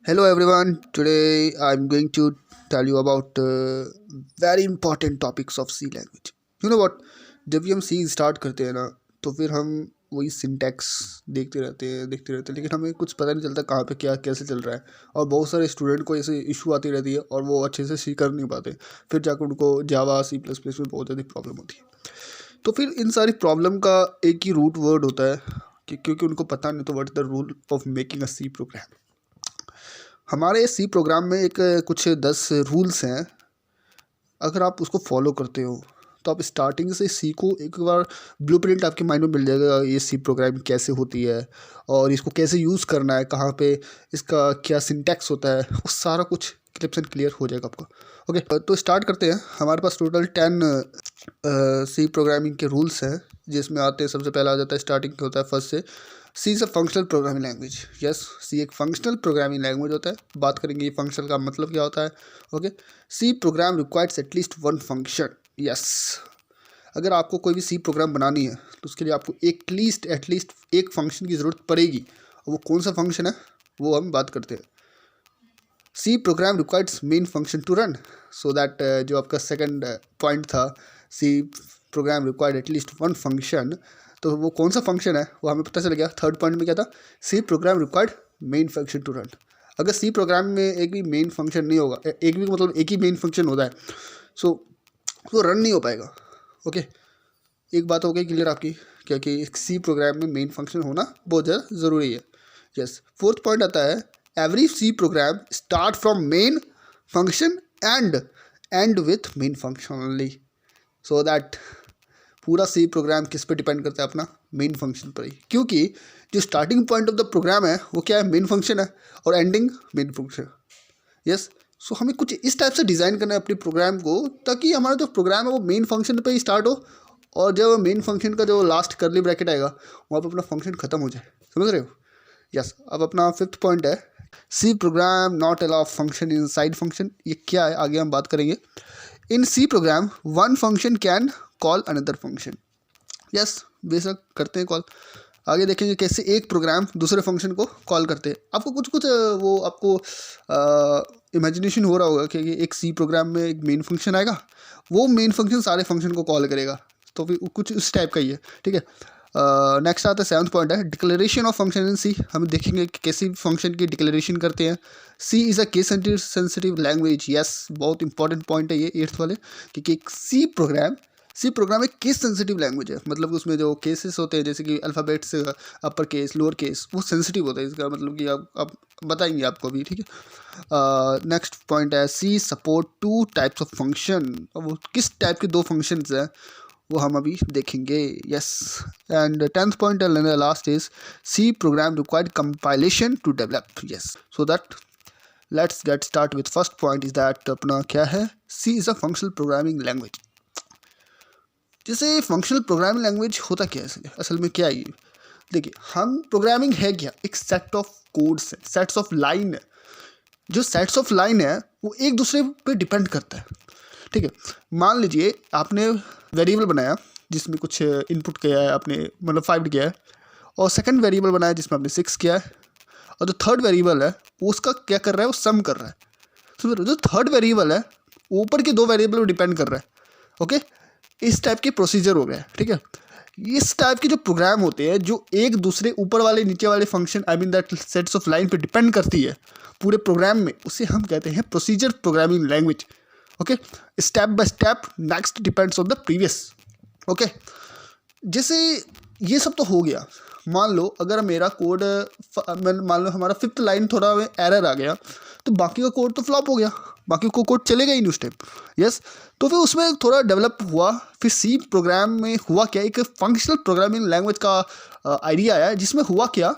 Hello everyone. Today I'm going to tell you about very important topics of C language. You know what? जब भी हम C start करते हैं ना तो फिर हम वही सिंटैक्स देखते रहते हैं लेकिन हमें कुछ पता नहीं चलता कहाँ पे क्या कैसे चल रहा है। और बहुत सारे स्टूडेंट को ऐसे इशू आती रहती है और वो अच्छे से सी कर नहीं पाते। फिर जाकर उनको जावा C++ में बहुत ज़्यादा प्रॉब्लम होती है। तो फिर इन सारी प्रॉब्लम का एक ही रूट वर्ड होता है कि क्योंकि उनको पता नहीं तो what is the rule of making a C program. हमारे सी प्रोग्राम में एक कुछ 10 रूल्स हैं। अगर आप उसको फॉलो करते हो तो आप स्टार्टिंग से सी को एक बार ब्लूप्रिंट आपके माइंड में मिल जाएगा, ये सी प्रोग्रामिंग कैसे होती है और इसको कैसे यूज़ करना है, कहाँ पे इसका क्या सिंटैक्स होता है, वो सारा कुछ क्लिप्स एंड क्लियर हो जाएगा आपको। ओके, तो स्टार्ट करते हैं। हमारे पास टोटल 10 सी प्रोग्रामिंग के रूल्स हैं जिसमें आते हैं। सबसे पहला आ जाता है, स्टार्टिंग होता है फर्स्ट से, C is a functional programming language. Yes, C एक फंक्शनल प्रोग्रामिंग लैंग्वेज होता है। बात करेंगे ये फंक्शनल का मतलब क्या होता है। Okay, C program requires at least one function. Yes, अगर आपको कोई भी सी प्रोग्राम बनानी है तो उसके लिए आपको एटलीस्ट एक फंक्शन की ज़रूरत पड़ेगी। और वो कौन सा फंक्शन है वो हम बात करते हैं। C program requires main function to run, so that जो आपका सेकंड पॉइंट था, C program required at least one function, तो वो कौन सा फंक्शन है वो हमें पता चल गया। थर्ड पॉइंट में क्या था, C program required main function to run. अगर सी प्रोग्राम में एक भी मेन फंक्शन नहीं होगा, एक भी मतलब एक ही मेन फंक्शन होता है, सो वो रन नहीं हो पाएगा। ओके, एक बात हो गई क्लियर आपकी, क्योंकि सी प्रोग्राम में मेन फंक्शन होना बहुत ज़्यादा ज़रूरी है। यस, फोर्थ पॉइंट आता है, every C program start from main function and end with main function only, so that पूरा सी प्रोग्राम किस पे डिपेंड करता है, अपना मेन फंक्शन पर ही। क्योंकि जो starting point of the program है वो क्या है, मेन फंक्शन है, और ending main function. Yes, so हमें कुछ इस टाइप से डिज़ाइन करना है अपने प्रोग्राम को ताकि हमारा जो प्रोग्राम है वो मेन फंक्शन पे ही स्टार्ट हो, और जब मेन फंक्शन का जो लास्ट करली ब्रैकेट आएगा वहाँ पर अपना फंक्शन खत्म हो जाए। समझ रहे हो। यस, अब अपना फिफ्थ पॉइंट है, C program not allow function inside function. ये क्या है आगे हम बात करेंगे। In C program one function can call another function. Yes, बेशक करते हैं कॉल। आगे देखेंगे कैसे एक प्रोग्राम दूसरे फंक्शन को कॉल करते हैं। आपको कुछ कुछ वो आपको इमेजिनेशन हो रहा होगा कि एक सी प्रोग्राम में एक मेन फंक्शन आएगा, वो मेन फंक्शन सारे फंक्शन को कॉल करेगा, तो फिर कुछ उस टाइप का ही है। ठीक है, नेक्स्ट आता है सेवंथ पॉइंट है, declaration of function in C. हम देखेंगे कि कैसे फंक्शन की डिक्लेरेशन करते हैं। C is a case sensitive language. Yes, बहुत इंपॉर्टेंट पॉइंट है ये एट्थ वाले, क्योंकि एक सी प्रोग्राम एक केस सेंसिटिव लैंग्वेज है। मतलब उसमें जो केसेस होते हैं जैसे कि alphabets, upper case, lower case, वो सेंसिटिव होता है। इसका मतलब कि आप बताएंगे आपको भी। ठीक है, नेक्स्ट पॉइंट है, C support two types of function. अब वो किस टाइप के दो फंक्शंस हैं वो हम अभी देखेंगे। Yes, and tenth point and last is, C program required compilation to develop. Yes, so that let's get start with first point is that अपना क्या है, C is a functional programming language. जैसे functional programming language होता क्या है असल में, क्या है ये। देखिए, हम प्रोग्रामिंग है क्या, एक सेट ऑफ कोड्स है, सेट्स ऑफ लाइन है। जो सेट्स ऑफ लाइन है वो एक दूसरे पे डिपेंड करता है। ठीक है, मान लीजिए आपने वेरिएबल बनाया जिसमें कुछ इनपुट किया है आपने, मतलब 5 किया है, और सेकंड वेरिएबल बनाया जिसमें आपने 6 किया है, और जो थर्ड वेरिएबल है वो उसका क्या कर रहा है, वो सम कर रहा है। तो जो थर्ड वेरिएबल है ऊपर के दो वेरिएबल पर डिपेंड कर रहा है। ओके, इस टाइप के प्रोसीजर हो गया। ठीक है, इस टाइप के जो प्रोग्राम होते हैं जो एक दूसरे ऊपर वाले नीचे वाले function, I mean that sets of line पे डिपेंड करती है पूरे प्रोग्राम में, उसे हम कहते हैं procedure programming language. Okay, step by step next depends on the previous. Okay, जैसे ये सब तो हो गया। मान लो अगर मेरा कोड, मान लो हमारा फिफ्थ लाइन थोड़ा एरर आ गया, तो बाकी का कोड तो फ्लॉप हो गया, बाकी को कोड चलेगा ही नहीं उस टाइम। यस, तो फिर उसमें थोड़ा डेवलप हुआ। फिर सी प्रोग्राम में हुआ क्या, एक फंक्शनल प्रोग्रामिंग लैंग्वेज का आइडिया आया, जिसमें हुआ क्या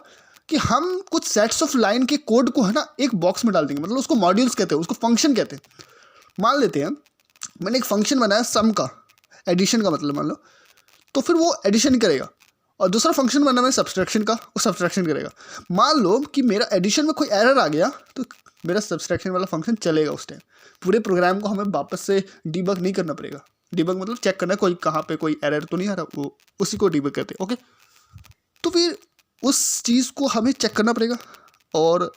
कि हम कुछ सेट्स ऑफ लाइन के कोड को है ना एक बॉक्स में डाल देंगे। मतलब उसको मॉड्यूल्स कहते हैं, उसको फंक्शन कहते हैं। मान लेते हैं मैंने एक फंक्शन बनाया सम का, एडिशन का मतलब मान लो, तो फिर वो एडिशन करेगा। और दूसरा फंक्शन बना मैं सब्सट्रैक्शन का, वो सब्सट्रैक्शन करेगा। मान लो कि मेरा एडिशन में कोई एरर आ गया तो मेरा सब्सट्रैक्शन वाला फंक्शन चलेगा उस टाइम। पूरे प्रोग्राम को हमें वापस से डीबग नहीं करना पड़ेगा। डीबग मतलब चेक करना है कोई कहाँ पे कोई एरर तो नहीं आ रहा, वो उसी को डीबग कहते हैं। ओके, तो फिर उस चीज़ को हमें चेक करना पड़ेगा। और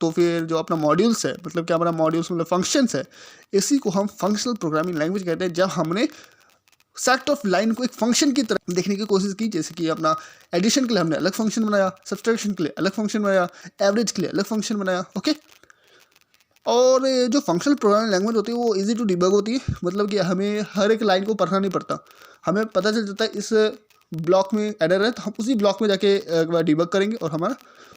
तो फिर जो अपना मॉड्यूल्स है, मतलब क्या हमारा मॉड्यूल्स मतलब फंक्शंस है, इसी को हम फंक्शनल प्रोग्रामिंग लैंग्वेज कहते हैं। जब हमने सेट ऑफ लाइन को एक फंक्शन की तरह देखने की कोशिश की, जैसे कि अपना एडिशन के लिए हमने अलग फंक्शन बनाया, सब्सट्रैक्शन के लिए अलग फंक्शन बनाया, एवरेज के लिए अलग फंक्शन बनाया। ओके, और जो फंक्शनल प्रोग्रामिंग लैंग्वेज होती है वो इजी टू डिबग होती है, मतलब कि हमें हर एक लाइन को पढ़ना नहीं पड़ता, हमें पता चल जाता है इस ब्लॉक में एरर है तो हम उसी ब्लॉक में जाके एक बार डिबग करेंगे और हमारा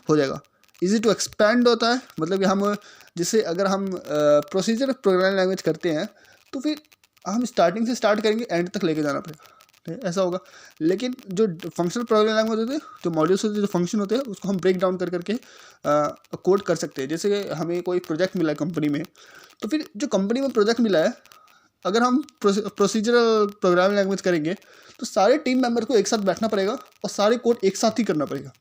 हो जाएगा। इजी टू एक्सपेंड होता है, मतलब कि हम जैसे अगर हम प्रोसीजर प्रोग्रामिंग लैंग्वेज करते हैं तो फिर हम स्टार्टिंग से स्टार्ट करेंगे, एंड तक लेके जाना पड़ेगा, ऐसा होगा। लेकिन जो फंक्शनल प्रोग्रामिंग लैंग्वेज होते हैं, जो मॉड्यूल्स होते हैं, जो फंक्शन होते हैं, उसको हम ब्रेक डाउन कर करके कोड कर सकते हैं। जैसे हमें कोई प्रोजेक्ट मिला है कंपनी में, तो फिर जो कंपनी में प्रोजेक्ट मिला है, अगर हम प्रोसीजरल प्रोग्रामिंग लैंग्वेज करेंगे तो सारे टीम मेंबर को एक साथ बैठना पड़ेगा और सारे कोड एक साथ ही करना पड़ेगा।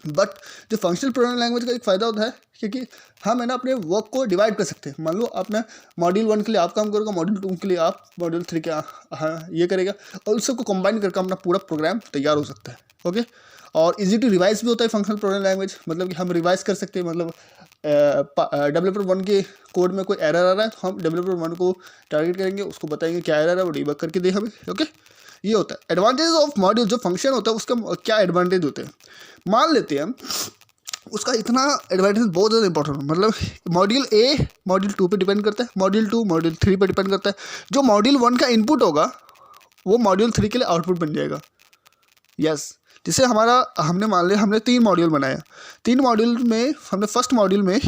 बट जो फंक्शनल प्रोग्रामिंग लैंग्वेज का एक फ़ायदा होता है क्योंकि हम है ना अपने वर्क को डिवाइड कर सकते हैं। मान लो आपने मॉड्यूल 1 के लिए आप काम करोगे, मॉड्यूल 2 के लिए आप, मॉड्यूल 3 के हाँ ये करेगा, और उस सबको कंबाइन करके अपना पूरा प्रोग्राम तैयार हो सकता है। ओके, और इजी टू रिवाइज भी होता है फंक्शनल प्रोग्रामिंग लैंग्वेज, मतलब कि हम रिवाइज कर सकते हैं। मतलब डेवलपर 1 के कोड में कोई एरर आ रहा है तो हम डेवलपर 1 को टारगेट करेंगे, उसको बताएंगे क्या एरर है, वो डिबग करके दे हमें। ओके, ये होता है एडवांटेज ऑफ मॉड्यूल। जो फंक्शन होता है उसका क्या एडवांटेज होते हैं, मान लेते हैं हम उसका इतना एडवांटेज बहुत ज़्यादा इंपॉर्टेंट है। मतलब मॉड्यूल ए मॉड्यूल 2 पे डिपेंड करता है, मॉड्यूल 2 मॉड्यूल 3 पे डिपेंड करता है। जो मॉड्यूल 1 का इनपुट होगा वो मॉड्यूल 3 के लिए आउटपुट बन जाएगा। यस, जिसे हमने मान लिया हमने 3 मॉड्यूल बनाया, 3 मॉड्यूल में हमने फर्स्ट मॉड्यूल में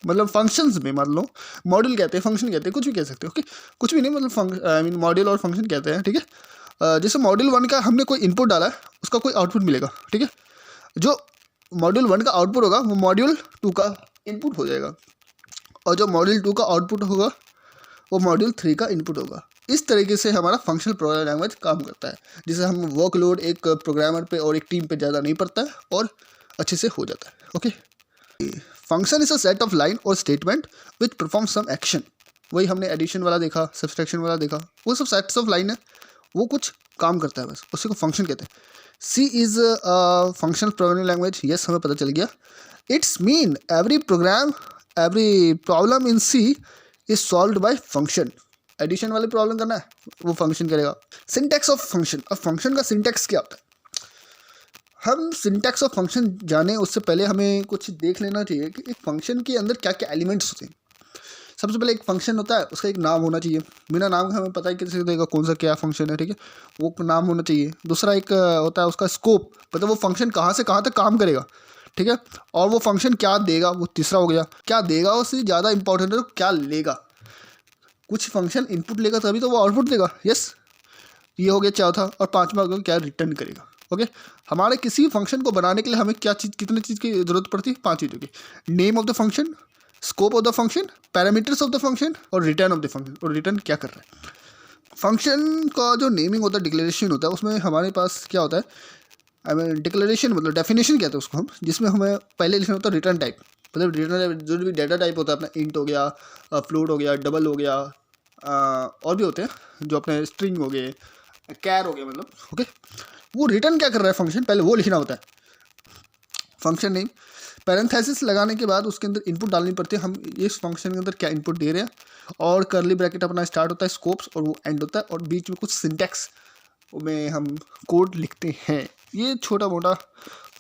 मतलब फंक्शंस में, मान लो मॉड्यूल कहते हैं, फंक्शन कहते हैं, कुछ भी कह सकते हो। ओके, कुछ भी नहीं, मतलब आई मीन मॉड्यूल और फंक्शन कहते हैं। ठीक है, जैसे मॉड्यूल 1 का हमने कोई इनपुट डाला है, उसका कोई आउटपुट मिलेगा। ठीक है, जो मॉड्यूल 1 का आउटपुट होगा वो मॉड्यूल 2 का इनपुट हो जाएगा, और जो मॉड्यूल 2 का आउटपुट होगा वो मॉड्यूल 3 का इनपुट होगा। इस तरीके से हमारा फंक्शनल प्रोग्रामिंग लैंग्वेज काम करता है, जिससे हम वर्कलोड एक प्रोग्रामर पे और एक टीम पे ज़्यादा नहीं पड़ता है और अच्छे से हो जाता है। Okay, function is a set of line और statement which perform some action. वही हमने एडिशन वाला देखा, सब्सट्रैक्शन वाला देखा, वो सब सेट्स ऑफ लाइन है, वो कुछ काम करता है बस, उसी को फंक्शन कहते हैं। C is functional programming language. Yes, हमें पता चल गया। It's mean every problem in C is solved by function. Addition वाली प्रॉब्लम करना है वो फंक्शन करेगा। Syntax of function. अब फंक्शन का सिंटैक्स क्या होता है, हम सिंटैक्स ऑफ फंक्शन जाने उससे पहले हमें कुछ देख लेना चाहिए कि एक फंक्शन के अंदर क्या क्या एलिमेंट्स होते हैं। सबसे पहले एक फंक्शन होता है, उसका एक नाम होना चाहिए। बिना नाम के हमें पता ही कैसे देगा कौन सा क्या फंक्शन है। ठीक है, वो नाम होना चाहिए। दूसरा एक होता है उसका स्कोप, मतलब वो फंक्शन कहाँ से कहाँ तक काम करेगा। ठीक है, और वो फंक्शन क्या देगा, वो तीसरा हो गया। क्या देगा उससे ज़्यादा इंपॉर्टेंट है तो क्या लेगा। कुछ फंक्शन इनपुट लेगा तभी तो वो आउटपुट देगा। यस, ये हो गया चौथा। और पांचवा हो गया क्या रिटर्न करेगा। ओके, हमारे किसी फंक्शन को बनाने के लिए हमें क्या चीज़, कितने चीज़ की जरूरत पड़ती है, 5 चीज़ों की। Name of the function, scope of the function, parameters of the function और रिटर्न ऑफ द फंक्शन। और रिटर्न क्या कर रहा है। फंक्शन का जो नेमिंग होता है, डिक्लेरेशन होता है, उसमें हमारे पास क्या होता है, आई मीन डिक्लेरेशन मतलब डेफिनेशन कहते हैं उसको हम, जिसमें हमें पहले लिखना होता है रिटर्न टाइप। मतलब रिटर्न टाइप जो भी डाटा टाइप होता है अपना, इंट हो गया, फ्लोट हो गया, डबल हो गया, और भी होते हैं जो अपने स्ट्रिंग हो गए, कैर हो गया, मतलब ओके। वो रिटर्न क्या कर रहा है फंक्शन, पहले वो लिखना होता है। फंक्शन नेम, पैरेंथेसिस लगाने के बाद उसके अंदर इनपुट डालनी पड़ती है, हम इस फंक्शन के अंदर क्या इनपुट दे रहे हैं। और करली ब्रैकेट अपना स्टार्ट होता है स्कोप्स, और वो एंड होता है, और बीच में कुछ सिंटैक्स में हम कोड लिखते हैं। ये छोटा मोटा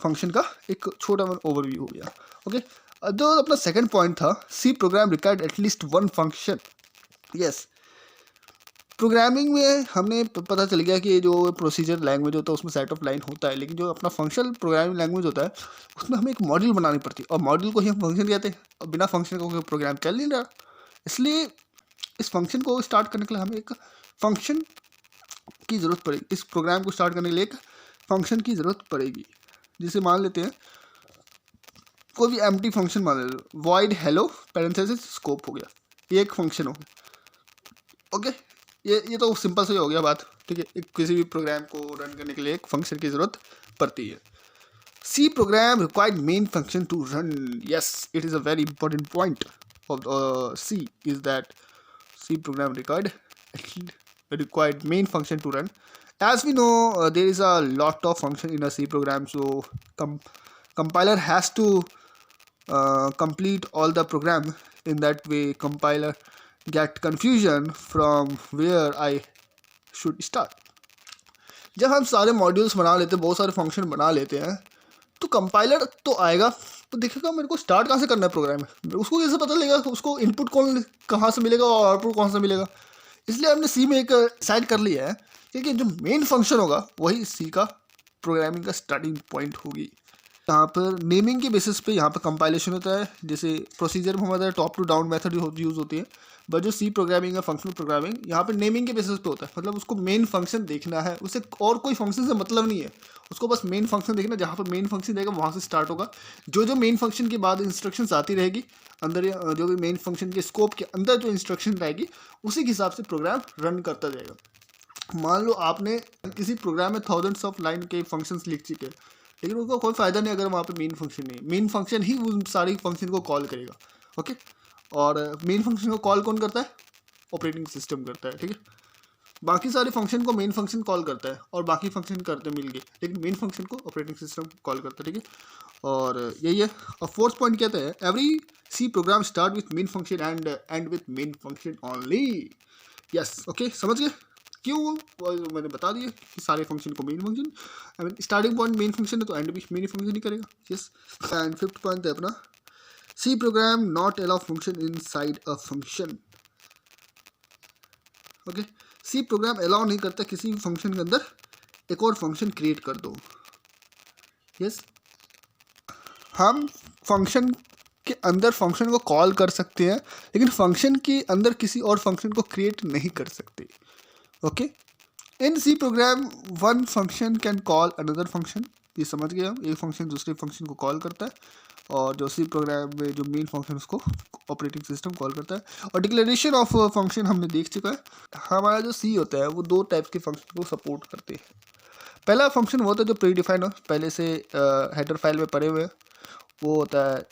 फंक्शन का एक छोटा मोटा ओवरव्यू हो गया। ओके, जो अपना सेकंड पॉइंट था, C program required at least one function. Yes, programming में हमने पता चल गया कि जो प्रोसीजर लैंग्वेज होता है उसमें सेट ऑफ लाइन होता है, लेकिन जो अपना फंक्शनल प्रोग्रामिंग लैंग्वेज होता है उसमें हमें एक मॉड्यूल बनानी पड़ती है, और मॉड्यूल को ही हम फंक्शन कहते हैं। और बिना फंक्शन का कोई प्रोग्राम चल नहीं रहा, इसलिए इस फंक्शन को स्टार्ट करने के लिए हमें एक फंक्शन की ज़रूरत पड़ेगी। इस प्रोग्राम को स्टार्ट करने के लिए एक फंक्शन की ज़रूरत पड़ेगी। जिसे मान लेते हैं कोई भी एम्प्टी फंक्शन मान लेते, वॉइड हेलो पैरेंथेसिस स्कोप हो गया, ये एक फंक्शन हो गया। ओके, ये तो सिंपल से ही हो गया बात। ठीक है, किसी भी प्रोग्राम को रन करने के लिए एक फंक्शन की ज़रूरत पड़ती है। C program required main function to run. Yes, it is a very important point of C is that C program required main function to run. As we know, there is a lot of function in a C program, so compiler has to complete all the program. In that way compiler get confusion from where I should start. जब हम सारे modules बना लेते हैं, बहुत सारे function बना लेते हैं, तो कंपाइलर तो आएगा तो देखेगा मेरे को स्टार्ट कहाँ से करना है प्रोग्राम में, उसको कैसे पता लगेगा उसको इनपुट कहाँ से मिलेगा और आउटपुट कहाँ से मिलेगा. इसलिए हमने सी में एक डिसाइड कर लिया है कि जो मेन फंक्शन होगा वही सी का प्रोग्रामिंग का स्टार्टिंग पॉइंट होगी. यहाँ पर नेमिंग के बेसिस पे यहाँ पर कंपाइलेशन होता है. जैसे प्रोसीजर में हमारा top to down method use होती है, बट जो सी प्रोग्रामिंग है फंक्शनल प्रोग्रामिंग यहाँ पे नेमिंग के बेसिस पे होता है. मतलब उसको मेन फंक्शन देखना है, उसे और कोई फंक्शन से मतलब नहीं है, उसको बस मेन फंक्शन देखना. जहाँ पर मेन फंक्शन देगा वहाँ से स्टार्ट होगा. जो मेन फंक्शन के बाद इंस्ट्रक्शंस आती रहेगी अंदर, जो भी मेन फंक्शन के स्कोप के अंदर जो इंस्ट्रक्शन रहेगी उसी के हिसाब से प्रोग्राम रन करता जाएगा. मान लो आपने किसी प्रोग्राम में थाउजेंड्स ऑफ लाइन के फंक्शंस लिख चुके हैं, लेकिन उसका कोई फ़ायदा नहीं अगर वहाँ पे मेन फंक्शन नहीं है. मेन फंक्शन ही उन सारी फंक्शन को कॉल करेगा. ओके, और मेन फंक्शन को कॉल कौन करता है? ऑपरेटिंग सिस्टम करता है. ठीक है, बाकी सारे फंक्शन को मेन फंक्शन कॉल करता है और बाकी फंक्शन करते मिल गए, लेकिन मेन फंक्शन को ऑपरेटिंग सिस्टम कॉल करता है. ठीक है, और यही है. और फोर्थ पॉइंट कहता है every C program start with main function and end with main function only. Yes, okay, समझ गए क्यों मैंने बता दिया कि सारे फंक्शन को main function, I mean starting point main function है तो एंड भी मेन फंक्शन ही करेगा. यस, एंड फिफ्थ पॉइंट है अपना C program not allow function inside a function. Okay, C program allow नहीं करता किसी फंक्शन के अंदर एक और फंक्शन क्रिएट कर दो. यस, हम फंक्शन के अंदर फंक्शन को कॉल कर सकते हैं, लेकिन फंक्शन के अंदर किसी और फंक्शन को क्रिएट नहीं कर सकते. Okay, in C program one function can call another function. ये समझ गए हम, एक फंक्शन दूसरे फंक्शन को कॉल करता है, और जो सी प्रोग्राम में जो मेन फंक्शन उसको ऑपरेटिंग सिस्टम कॉल करता है. और डिक्लेरेशन ऑफ फंक्शन हमने देख चुका है. हमारा जो सी होता है वो दो टाइप्स के फंक्शन को सपोर्ट करते हैं. पहला फंक्शन वो होता है जो प्री डिफाइंड हो, पहले से हेडर फाइल में पड़े हुए हैं, वो होता है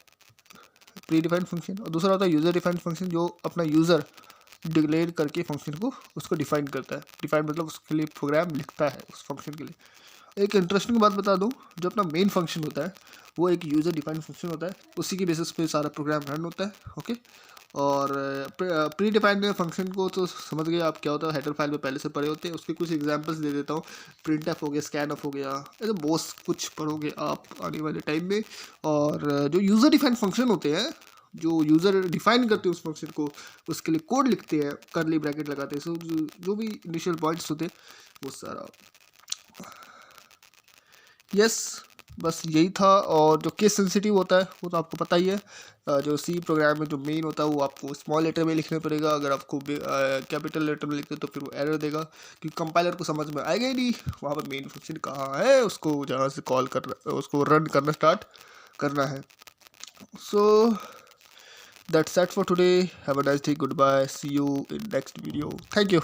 प्री डिफाइंड फंक्शन. और दूसरा होता है यूज़र डिफाइंड फंक्शन, जो अपना यूज़र डिक्लेयर करके फंक्शन को उसको डिफाइन करता है. डिफाइन मतलब उसके लिए प्रोग्राम लिखता है उस फंक्शन के लिए. एक इंटरेस्टिंग बात बता दूं, जो अपना मेन फंक्शन होता है वो एक यूज़र डिफाइंड फंक्शन होता है, उसी के बेसिस पे सारा प्रोग्राम रन होता है. ओके, और प्री डिफाइंड फंक्शन को तो समझ गए आप क्या होता है, हेडर फाइल में पहले से पड़े होते हैं. उसके कुछ एग्जांपल्स दे देता हूँ. प्रिंट एफ हो गया, स्कैन एफ हो गया, ऐसे बहुत कुछ पढ़ोगे आप आने वाले टाइम में. और जो यूज़र डिफाइंड फंक्शन होते हैं, जो यूज़र डिफाइन करते हैं उस फंक्शन को, उसके लिए कोड लिखते हैं, करली ब्रैकेट लगाते हैं. सो जो भी इनिशियल पॉइंट्स होते हैं वो सारा. यस, बस यही था. और जो केस सेंसिटिव होता है वो तो आपको पता ही है. जो सी प्रोग्राम में जो मेन होता है वो आपको स्मॉल लेटर में लिखना पड़ेगा. अगर आपको कैपिटल लेटर में लिखते तो फिर वो एरर देगा, क्योंकि कंपाइलर को समझ में आएगा ही नहीं वहाँ पर मेन फंक्शन कहाँ है, उसको जहाँ से कॉल करना, उसको रन करना स्टार्ट करना है. सो that's that for today. Have a nice day. Goodbye. See you in next video. Thank you.